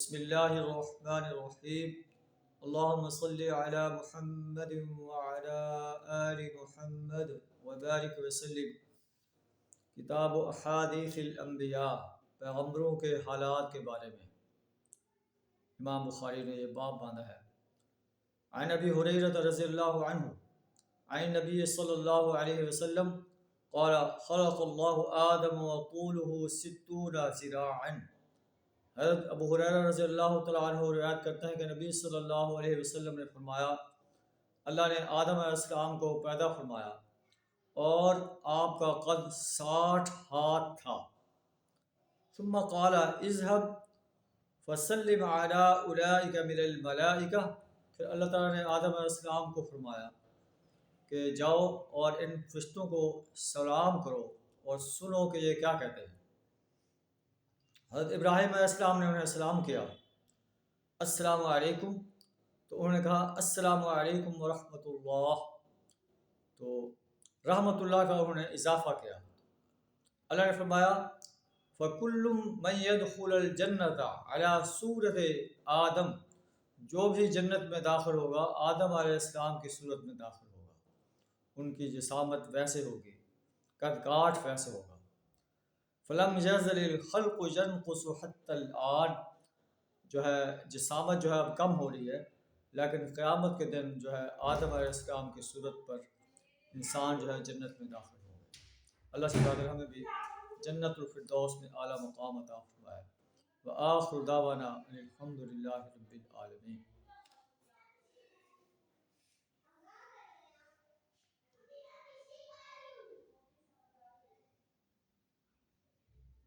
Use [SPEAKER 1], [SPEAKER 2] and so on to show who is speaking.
[SPEAKER 1] بسم اللہ الرحمن الرحیم اللہم صلی علی محمد وعلی آل محمد وبارک وسلم۔ کتاب احادیث الانبیاء، پیغمبروں کے حالات کے بارے میں امام بخاری نے یہ باب باندھا ہے۔ عن ابی ہریرہ رضی اللہ عنہ عن نبی صلی اللہ علیہ وسلم قال خلق اللہ آدم وطولہ 60 ذراعا۔ حضرت ابو ہریرہ رضی اللہ تعالیٰ عنہ روایت کرتے ہیں کہ نبی صلی اللہ علیہ وسلم نے فرمایا، اللہ نے آدم علیہ السلام کو پیدا فرمایا اور آپ کا قد 60 ہاتھ تھا۔ ثم قال اذهب فسلم على اولئک من الملائکہ، پھر اللہ تعالیٰ نے آدم علیہ السلام کو فرمایا کہ جاؤ اور ان فرشتوں کو سلام کرو اور سنو کہ یہ کیا کہتے ہیں۔ حضرت ابراہیم علیہ السلام نے انہیں سلام کیا، السلام علیکم، تو انہوں نے کہا السلام علیکم ورحمۃ اللہ، تو رحمۃ اللہ کا انہوں نے اضافہ کیا۔ اللہ نے فرمایا فَكُلُّ مَن يَدْخُلُ الْجَنَّةَ عَلَى صُورَةِ آدم، جو بھی جنت میں داخل ہوگا آدم علیہ السلام کی صورت میں داخل ہوگا، ان کی جسامت ویسے ہوگی، قد کاٹ ویسے ہوگا۔ فلم یزل الخلق ینقص حتی الآن، جو ہے جسامت جو ہے اب کم ہو رہی ہے، لیکن قیامت کے دن جو ہے آدم علیہ السلام کی صورت پر انسان جو ہے جنت میں داخل ہوگا۔ اللہ سے قادر ہمیں بھی جنت الفردوس میں اعلیٰ مقام عطا فرمائے۔ وآخر دعوانا ان الحمد للہ رب العالمین۔